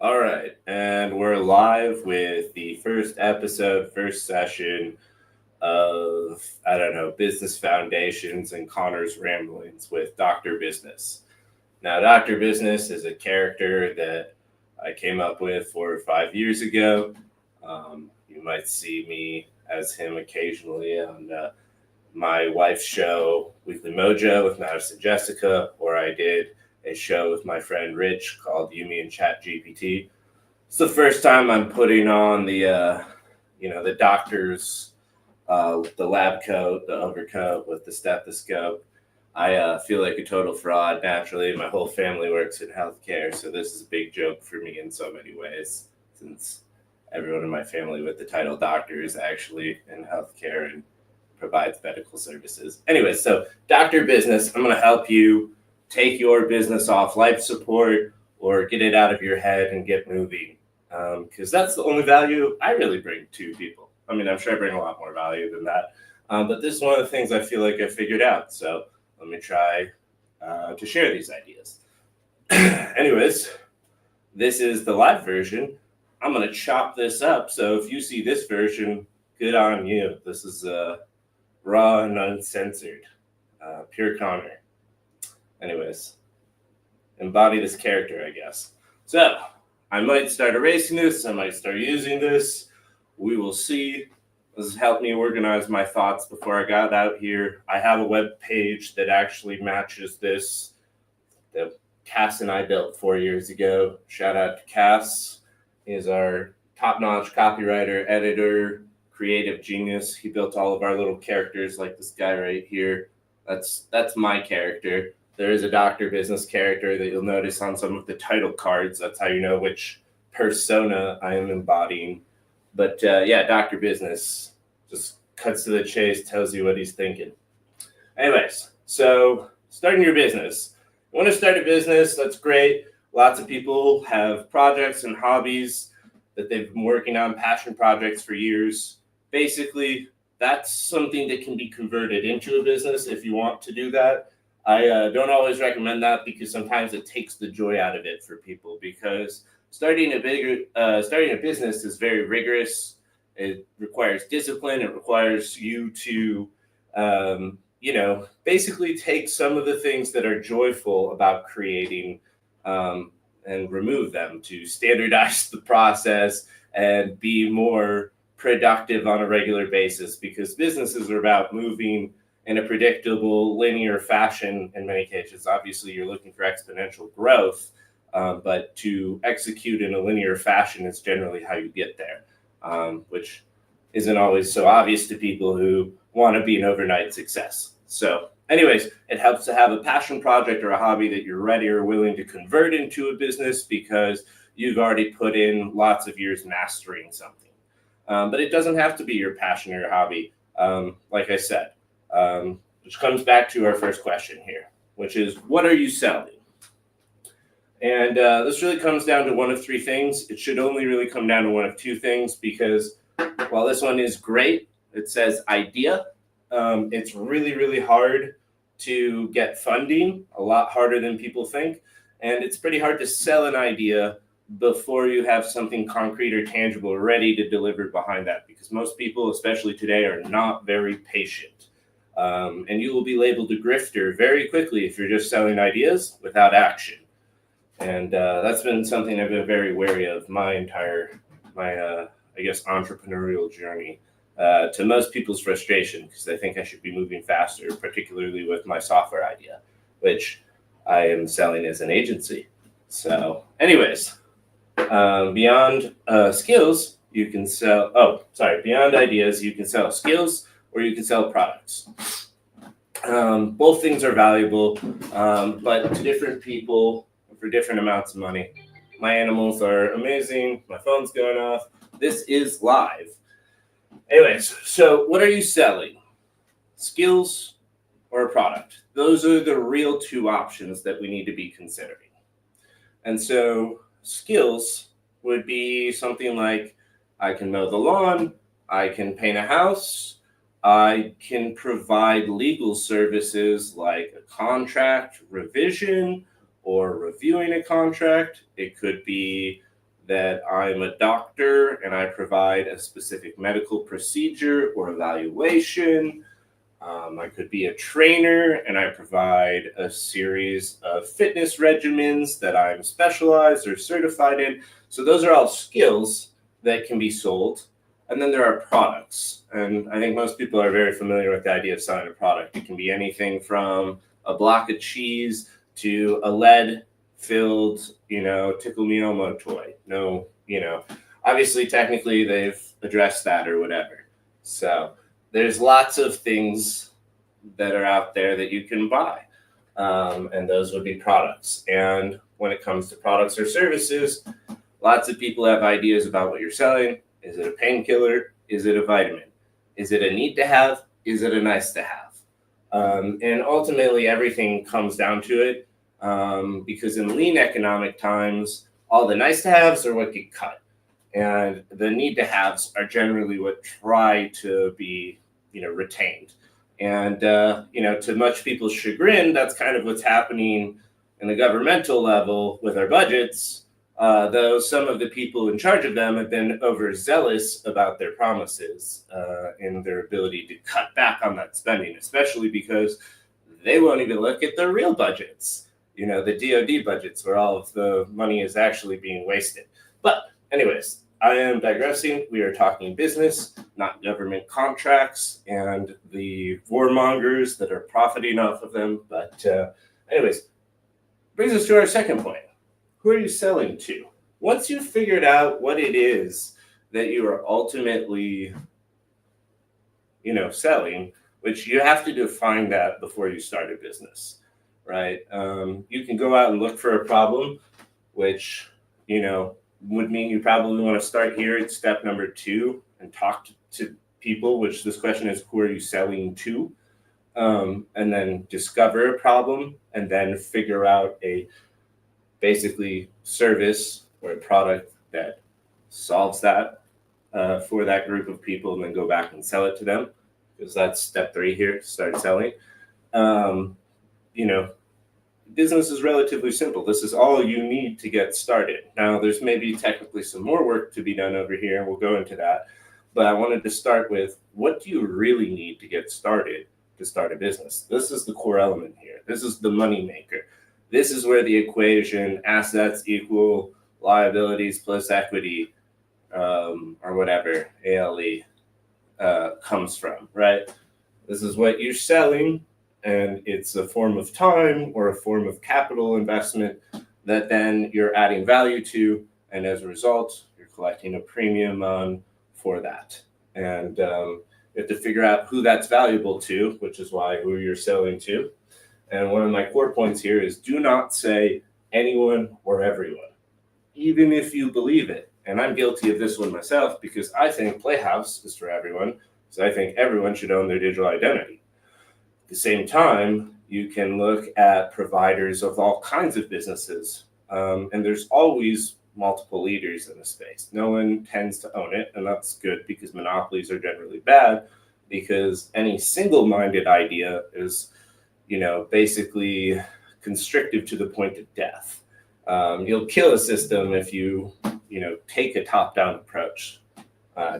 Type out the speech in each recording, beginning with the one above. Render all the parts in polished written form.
All right, and we're live with the first episode, first session of, I don't know, Business Foundations and Connor's Ramblings with Dr. Business. Now, Dr. Business is a character that I came up with 4 or 5 years ago. You might see me as him occasionally on my wife's show, Weekly Mojo, with Madison Jessica, or I did a show with my friend Rich called Yumi and Chat GPT. It's the first time I'm putting on the doctor's, with the lab coat, the overcoat with the stethoscope. I feel like a total fraud naturally. My whole family works in healthcare, so this is a big joke for me in so many ways, since everyone in my family with the title doctor is actually in healthcare and provides medical services. Anyway, so Doctor Business, I'm going to help you take your business off life support or get it out of your head and get moving. Because that's the only value I really bring to people. I mean, I'm sure I bring a lot more value than that. But this is one of the things I feel like I figured out. So let me try to share these ideas. Anyways, this is the live version. I'm going to chop this up. So if you see this version, good on you. This is raw and uncensored, pure Connor. Anyways, embody this character, I guess. So I might start erasing this. I might start using this. We will see. This has helped me organize my thoughts before I got out here. I have a web page that actually matches this that Cass and I built 4 years ago. Shout out to Cass. He is our top-notch copywriter, editor, creative genius. He built all of our little characters like this guy right here. That's my character. There is a Doctor Business character that you'll notice on some of the title cards. That's how you know which persona I am embodying. But yeah, Doctor Business just cuts to the chase, tells you what he's thinking. Anyways, so starting your business. You want to start a business, that's great. Lots of people have projects and hobbies that they've been working on, passion projects for years. Basically, that's something that can be converted into a business if you want to do that. I don't always recommend that because sometimes it takes the joy out of it for people, because starting a business is very rigorous. It requires discipline. It requires you to basically take some of the things that are joyful about creating and remove them, to standardize the process and be more productive on a regular basis, because businesses are about moving in a predictable, linear fashion in many cases. Obviously, you're looking for exponential growth, but to execute in a linear fashion is generally how you get there, which isn't always so obvious to people who want to be an overnight success. So anyways, it helps to have a passion project or a hobby that you're ready or willing to convert into a business because you've already put in lots of years mastering something. But it doesn't have to be your passion or your hobby. Like I said, which comes back to our first question here, which is, what are you selling? And this really comes down to one of three things. It should only really come down to one of two things, because while this one is great, it says idea. It's really, really hard to get funding, a lot harder than people think. And it's pretty hard to sell an idea before you have something concrete or tangible ready to deliver behind that, because most people, especially today, are not very patient. And you will be labeled a grifter very quickly if you're just selling ideas without action. And that's been something I've been very wary of my entrepreneurial journey, to most people's frustration, because they think I should be moving faster, particularly with my software idea, which I am selling as an agency. So anyways, beyond skills, you can sell, beyond ideas, you can sell skills or you can sell products. Both things are valuable, but to different people for different amounts of money. My animals are amazing. My phone's going off. This is live. Anyways, so what are you selling? Skills or a product? Those are the real two options that we need to be considering. And so skills would be something like, I can mow the lawn, I can paint a house, I can provide legal services like a contract revision or reviewing a contract. It could be that I'm a doctor and I provide a specific medical procedure or evaluation. I could be a trainer and I provide a series of fitness regimens that I'm specialized or certified in. So those are all skills that can be sold. And then there are products. And I think most people are very familiar with the idea of selling a product. It can be anything from a block of cheese to a lead filled, Tickle Me Elmo toy. No, obviously technically they've addressed that or whatever. So there's lots of things that are out there that you can buy. And those would be products. And when it comes to products or services, lots of people have ideas about what you're selling. Is it a painkiller? Is it a vitamin? Is it a need to have? Is it a nice to have? And ultimately, everything comes down to it because in lean economic times, all the nice to haves are what get cut. And the need to haves are generally what try to be, retained. And, to much people's chagrin, that's kind of what's happening in the governmental level with our budgets. Though some of the people in charge of them have been overzealous about their promises and their ability to cut back on that spending, especially because they won't even look at their real budgets, the DoD budgets where all of the money is actually being wasted. But anyways, I am digressing. We are talking business, not government contracts and the warmongers that are profiting off of them. But anyways, brings us to our second point. Who are you selling to? Once you've figured out what it is that you are ultimately, selling, which you have to define that before you start a business, right? You can go out and look for a problem, which, would mean you probably want to start here at step number 2 and talk to people, which this question is, who are you selling to? And then discover a problem and then figure out a basically service or a product that solves that for that group of people, and then go back and sell it to them, because that's step 3 here, start selling. Business is relatively simple. This is all you need to get started. Now, there's maybe technically some more work to be done over here, and we'll go into that. But I wanted to start with, what do you really need to get started to start a business? This is the core element here. This is the money maker. This is where the equation assets equal liabilities plus equity, or whatever, ALE, comes from, right? This is what you're selling, and it's a form of time or a form of capital investment that then you're adding value to, and as a result, you're collecting a premium on for that. And you have to figure out who that's valuable to, which is why who you're selling to. And one of my core points here is, do not say anyone or everyone, even if you believe it. And I'm guilty of this one myself, because I think Playhouse is for everyone, because I think everyone should own their digital identity. At the same time, you can look at providers of all kinds of businesses, and there's always multiple leaders in the space. No one tends to own it, and that's good, because monopolies are generally bad, because any single-minded idea is, basically constrictive to the point of death. You'll kill a system if you, take a top-down approach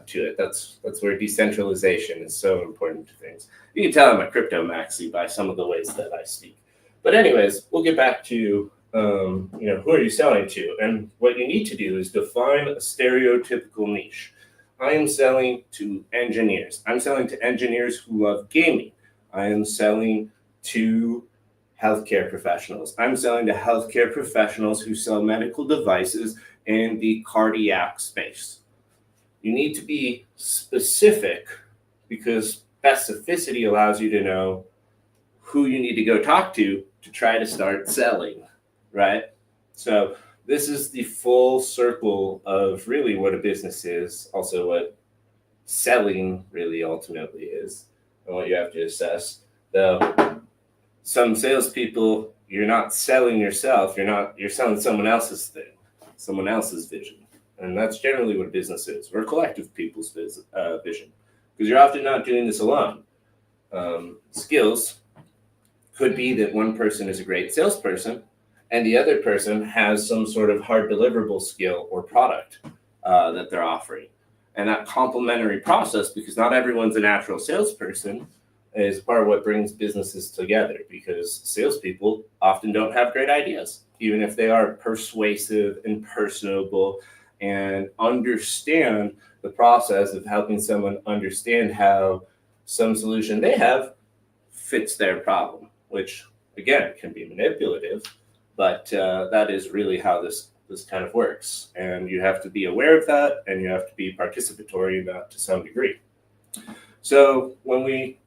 to it. That's where decentralization is so important to things. You can tell I'm a crypto maxi by some of the ways that I speak. But anyways, we'll get back to, who are you selling to? And what you need to do is define a stereotypical niche. I am selling to engineers. I'm selling to engineers who love gaming. I am selling to healthcare professionals. I'm selling to healthcare professionals who sell medical devices in the cardiac space. You need to be specific, because specificity allows you to know who you need to go talk to try to start selling, right? So this is the full circle of really what a business is, also what selling really ultimately is, and what you have to assess. Though some salespeople, you're not selling yourself, you're selling someone else's thing, someone else's vision. And that's generally what a business is. We're collective people's vision, because you're often not doing this alone. Skills could be that one person is a great salesperson and the other person has some sort of hard deliverable skill or product that they're offering. And that complementary process, because not everyone's a natural salesperson, is part of what brings businesses together, because salespeople often don't have great ideas, even if they are persuasive and personable and understand the process of helping someone understand how some solution they have fits their problem, which again can be manipulative, but that is really how this kind of works. And you have to be aware of that, and you have to be participatory in that to some degree. So when we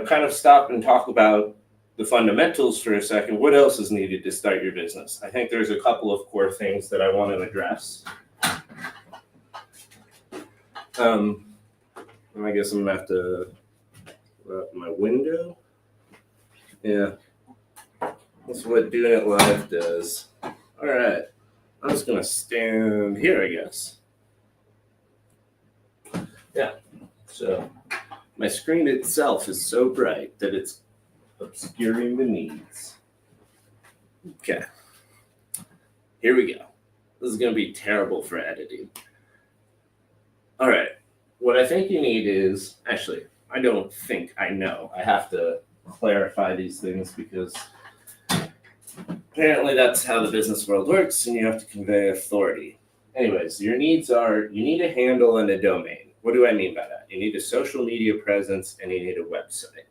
kind of stop and talk about the fundamentals for a second, what else is needed to start your business? I think there's a couple of core things that I want to address. And I guess I'm gonna have to put up my window. Yeah, that's what doing it live does. All right, I'm just gonna stand here, I guess. Yeah, so my screen itself is so bright that it's obscuring the needs. Okay, here we go. This is gonna be terrible for editing. All right, what I think you need is, actually, I don't think I know. I have to clarify these things because apparently that's how the business world works, and you have to convey authority. Anyways, your needs are, you need a handle and a domain. What do I mean by that? You need a social media presence and you need a website.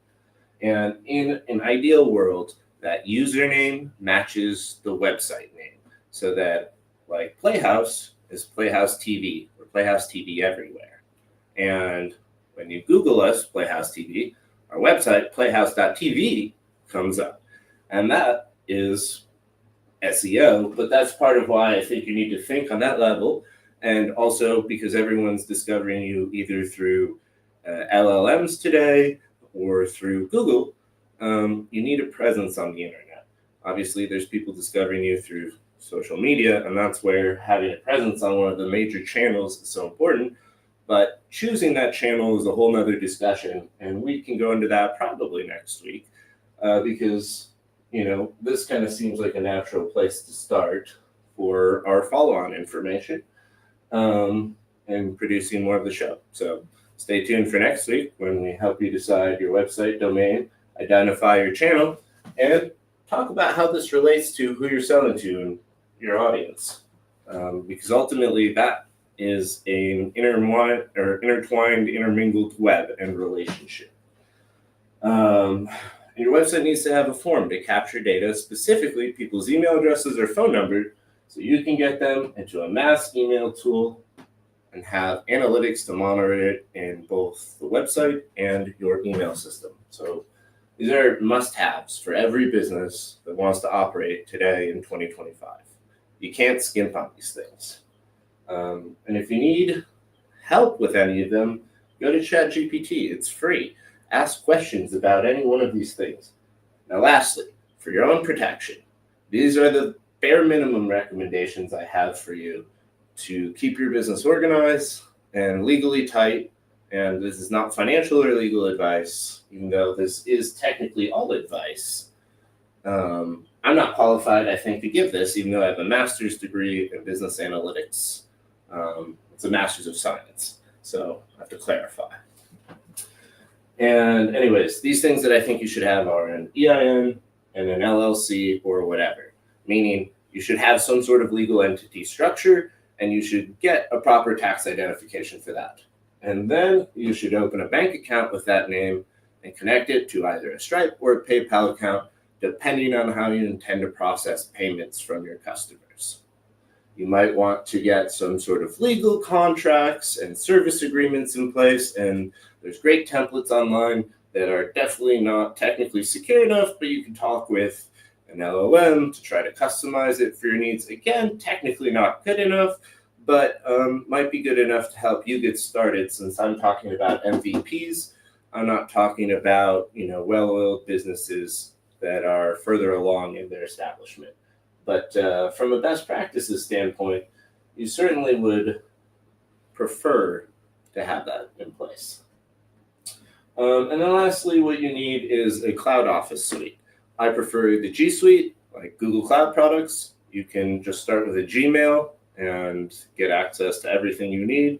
And in an ideal world, that username matches the website name, so that like Playhouse is Playhouse TV or Playhouse TV everywhere. And when you Google us, Playhouse TV, our website, playhouse.tv, comes up. And that is SEO, but that's part of why I think you need to think on that level. And also because everyone's discovering you either through LLMs today or through Google, you need a presence on the internet. Obviously, there's people discovering you through social media, and that's where having a presence on one of the major channels is so important. But choosing that channel is a whole nother discussion, and we can go into that probably next week because, this kind of seems like a natural place to start for our follow-on information and producing more of the show. So stay tuned for next week when we help you decide your website, domain, identify your channel, and talk about how this relates to who you're selling to and your audience. Because ultimately that is an intertwined, intermingled web and relationship. Your website needs to have a form to capture data, specifically people's email addresses or phone number, so you can get them into a mass email tool and have analytics to monitor it in both the website and your email system. So these are must-haves for every business that wants to operate today in 2025. You can't skimp on these things. And if you need help with any of them, go to ChatGPT. It's free. Ask questions about any one of these things. Now, lastly, for your own protection, these are the bare minimum recommendations I have for you to keep your business organized and legally tight. And this is not financial or legal advice, even though this is technically all advice. I'm not qualified, I think, to give this, even though I have a master's degree in business analytics. It's a master's of science, so I have to clarify. And anyways, these things that I think you should have are an EIN and an LLC or whatever, meaning you should have some sort of legal entity structure and you should get a proper tax identification for that. And then you should open a bank account with that name and connect it to either a Stripe or a PayPal account, depending on how you intend to process payments from your customers. You might want to get some sort of legal contracts and service agreements in place, and there's great templates online that are definitely not technically secure enough, but you can talk with an LLM to try to customize it for your needs. Again, technically not good enough, but might be good enough to help you get started. Since I'm talking about MVPs, I'm not talking about well-oiled businesses that are further along in their establishment. But from a best practices standpoint, you certainly would prefer to have that in place. And then lastly, what you need is a cloud office suite. I prefer the G Suite, like Google Cloud products, you can just start with a Gmail and get access to everything you need: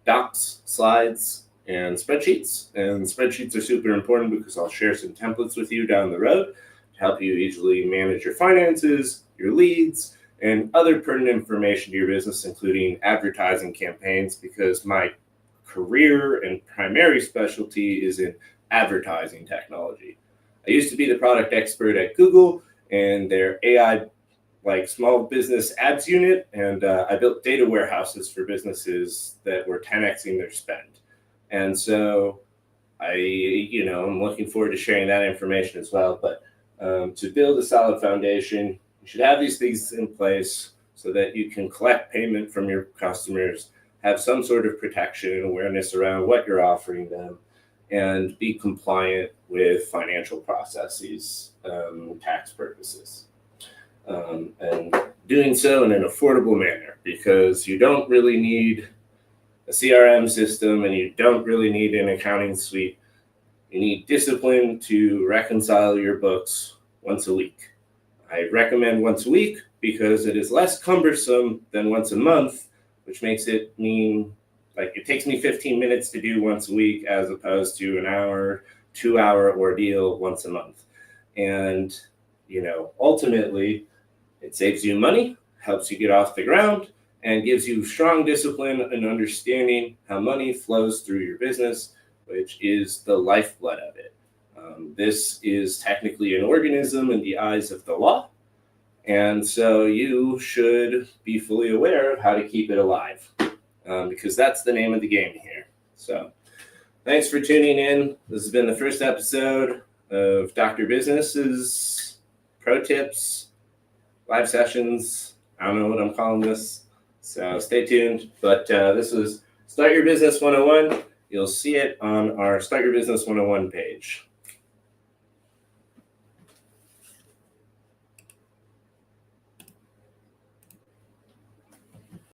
docs, slides, and spreadsheets. And spreadsheets are super important because I'll share some templates with you down the road to help you easily manage your finances, your leads, and other pertinent information to your business, including advertising campaigns, because my career and primary specialty is in advertising technology. I used to be the product expert at Google and their AI small business ads unit, and I built data warehouses for businesses that were 10xing their spend. And so I'm looking forward to sharing that information as well. But to build a solid foundation, you should have these things in place so that you can collect payment from your customers, have some sort of protection and awareness around what you're offering them, and be compliant with financial processes, tax purposes. And doing so in an affordable manner, because you don't really need a CRM system and you don't really need an accounting suite. You need discipline to reconcile your books once a week. I recommend once a week because it is less cumbersome than once a month, which makes it mean it takes me 15 minutes to do once a week as opposed to an hour, 2-hour ordeal once a month. And, ultimately, it saves you money, helps you get off the ground, and gives you strong discipline and understanding how money flows through your business, which is the lifeblood of it. This is technically an organism in the eyes of the law, and so you should be fully aware of how to keep it alive, because that's the name of the game here. So thanks for tuning in. This has been the first episode of Dr. Business's Pro Tips, live sessions. I don't know what I'm calling this, so stay tuned. But this was Start Your Business 101. You'll see it on our Start Your Business 101 page.